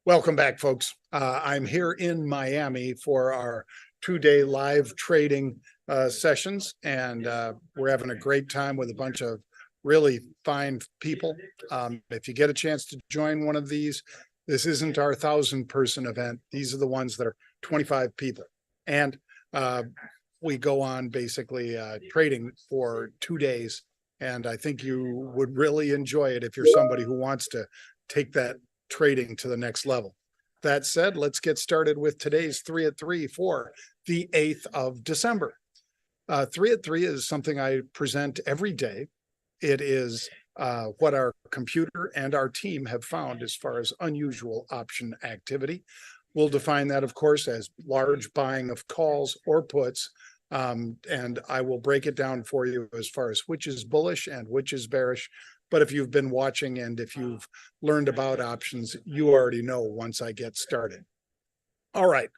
Welcome back, folks. I'm here in Miami for our two-day live trading sessions, and we're having a great time with a bunch of really fine people. If you get a chance to join one of these, this isn't our 1,000-person event. These are the ones that are 25 people. And we go on basically trading for 2 days. And I think you would really enjoy it if you're somebody who wants to take that trading to the next level. That said, let's get started with today's 3 at 3 for the 8th of December. 3 at 3 is something I present every day. It is what our computer and our team have found as far as unusual option activity. We'll define that, of course, as large buying of calls or puts. And I will break it down for you as far as which is bullish and which is bearish. But if you've been watching and if you've learned about options, you already know once I get started. All right,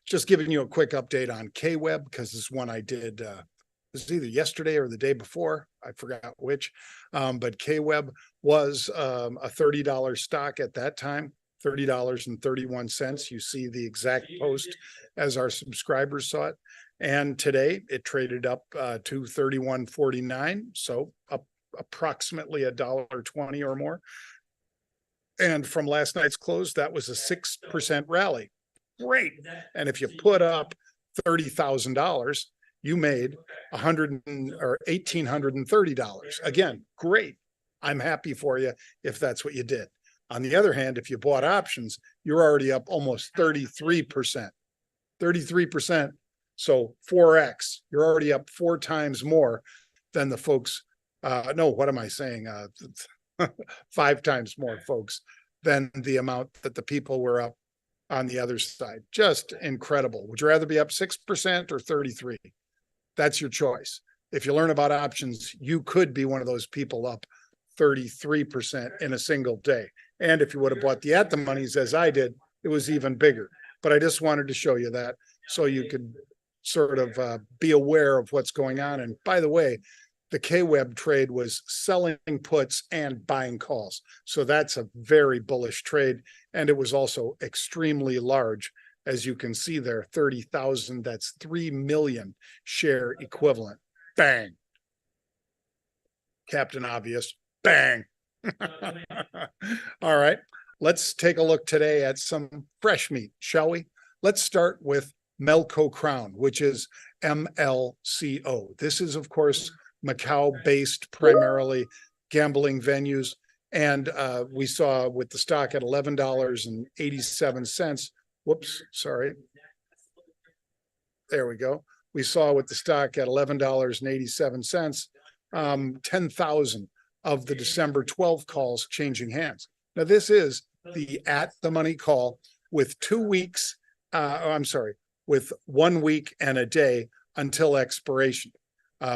just giving you a quick update on KWeb, because this is one I did, this is either yesterday or the day before, I forgot which, but KWeb was a $30 stock at that time, $30.31. You see the exact post as our subscribers saw it. And today it traded up to $31.49, so up approximately $1.20 or more. And from last night's close, that was a 6% rally. Great. And if you put up $30,000, you made $1,830. Again, great. I'm happy for you if that's what you did. On the other hand, if you bought options, you're already up almost 33%. 33%. So 4x, you're already up 4 times more than the folks. No, what am I saying? 5 times more, folks, than the amount that the people were up on the other side. Just incredible. Would you rather be up 6% or 33? That's your choice. If you learn about options, you could be one of those people up 33% in a single day. And if you would have bought the at the monies as I did, it was even bigger. But I just wanted to show you that so you could sort of be aware of what's going on. And by the way, the KWeb trade was selling puts and buying calls. So that's a very bullish trade. And it was also extremely large. As you can see there, 30,000, that's 3 million share equivalent. Bang. Captain Obvious. Bang. All right. Let's take a look today at some fresh meat, shall we? Let's start with MLCO Crown, which is MLCO. This is, of course, Macau-based primarily gambling venues. And we saw with the stock at $11.87. Whoops, sorry. There we go. We saw with the stock at $11.87, 10,000 of the December 12 calls changing hands. Now, this is the at-the-money call with 2 weeks, with 1 week and a day until expiration.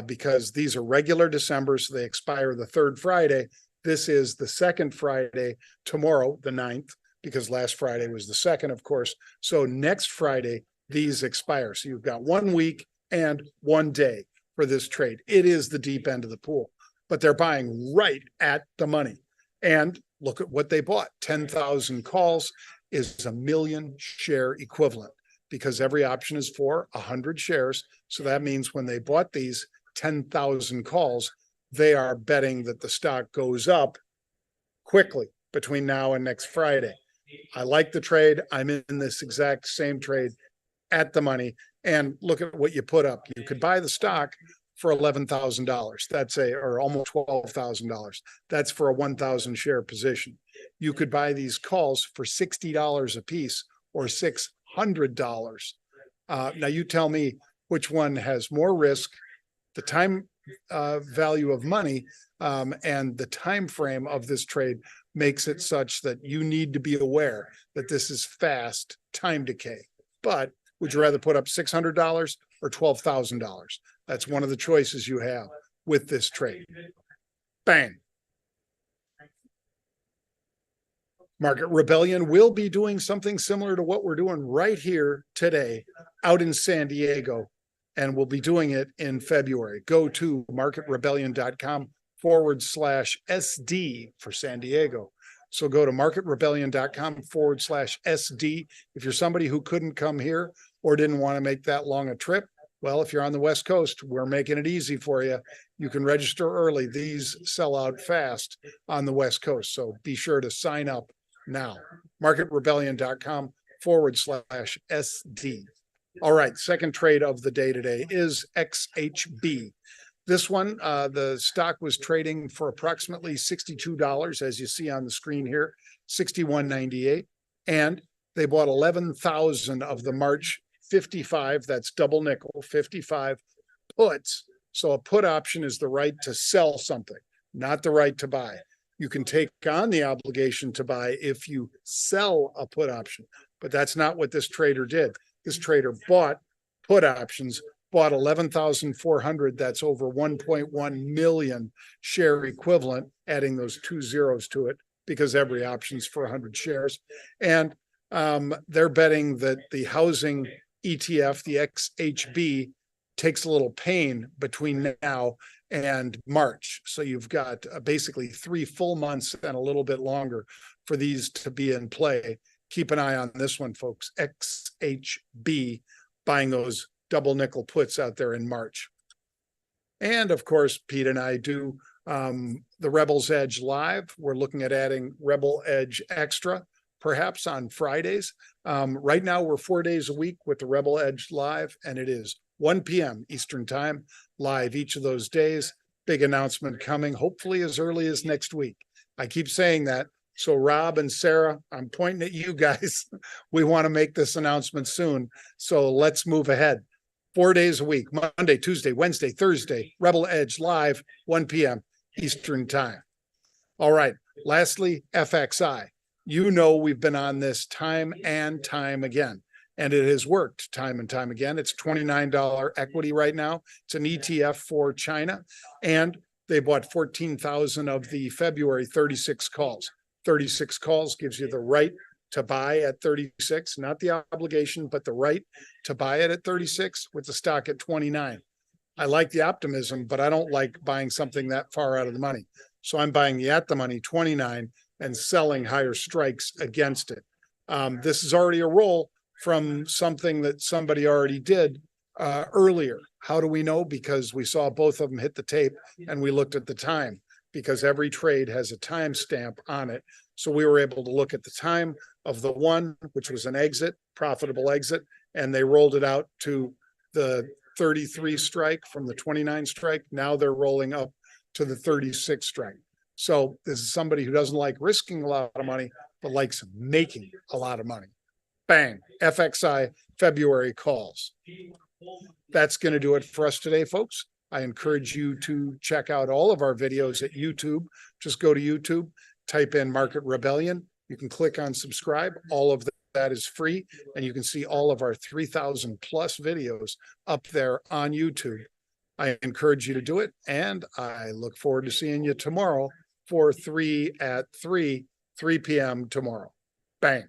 Because these are regular December, so they expire the 3rd Friday. This is the 2nd Friday, tomorrow, the 9th, because last Friday was the 2nd, of course. So next Friday, these expire. So you've got 1 week and 1 day for this trade. It is the deep end of the pool, but they're buying right at the money. And look at what they bought. 10,000 calls is a million share equivalent, because every option is for 100 shares. So that means when they bought these 10,000 calls, they are betting that the stock goes up quickly between now and next Friday. I like the trade. I'm in this exact same trade at the money. And look at what you put up. You could buy the stock for $11,000. That's or almost $12,000. That's for a 1,000 share position. You could buy these calls for $60 a piece or $600. Now you tell me which one has more risk, the time value of money, and the time frame of this trade makes it such that you need to be aware that this is fast time decay. But would you rather put up $600 or $12,000? That's one of the choices you have with this trade. Bang. Market Rebellion will be doing something similar to what we're doing right here today out in San Diego, and we'll be doing it in February. Go to marketrebellion.com/SD for San Diego. So go to marketrebellion.com/SD. If you're somebody who couldn't come here or didn't want to make that long a trip, well, if you're on the West Coast, we're making it easy for you. You can register early. These sell out fast on the West Coast. So be sure to sign up now. marketrebellion.com/SD. All right. Second trade of the day today is XHB. This one, the stock was trading for approximately $62, as you see on the screen here, $61.98. And they bought 11,000 of the March 55, that's double nickel, 55 puts. So a put option is the right to sell something, not the right to buy. You can take on the obligation to buy if you sell a put option, but that's not what this trader did. This trader bought put options, bought 11,400. That's over 1.1 million share equivalent, adding those 2 zeros to it because every option's for 100 shares. And they're betting that the housing ETF, the XHB, takes a little pain between now and March. So you've got basically 3 full months and a little bit longer for these to be in play. Keep an eye on this one, folks. XHB, buying those double nickel puts out there in March. And of course, Pete and I do the Rebel's Edge live. We're looking at adding Rebel Edge Extra, perhaps on Fridays. Right now, we're 4 days a week with the Rebel Edge live, and it is 1 p.m. Eastern time, live each of those days. Big announcement coming, hopefully as early as next week. I keep saying that. So Rob and Sarah, I'm pointing at you guys. We want to make this announcement soon. So let's move ahead. 4 days a week, Monday, Tuesday, Wednesday, Thursday, Rebel Edge live, 1 p.m. Eastern time. All right. Lastly, FXI. You know, we've been on this time and time again, and it has worked time and time again. It's $29 equity right now. It's an ETF for China, and they bought 14,000 of the February 36 calls. 36 calls gives you the right to buy at 36, not the obligation, but the right to buy it at 36 with the stock at 29. I like the optimism, but I don't like buying something that far out of the money. So I'm buying the at the money 29 and selling higher strikes against it. This is already a roll from something that somebody already did earlier. How do we know? Because we saw both of them hit the tape and we looked at the time, because every trade has a time stamp on it. So we were able to look at the time of the one, which was an exit, profitable exit, and they rolled it out to the 33 strike from the 29 strike. Now they're rolling up to the 36 strike. So this is somebody who doesn't like risking a lot of money, but likes making a lot of money. Bang, FXI February calls. That's going to do it for us today, folks. I encourage you to check out all of our videos at YouTube. Just go to YouTube, type in Market Rebellion. You can click on subscribe. All of that is free, and you can see all of our 3,000 plus videos up there on YouTube. I encourage you to do it, and I look forward to seeing you tomorrow for 3 p.m. tomorrow. Bang.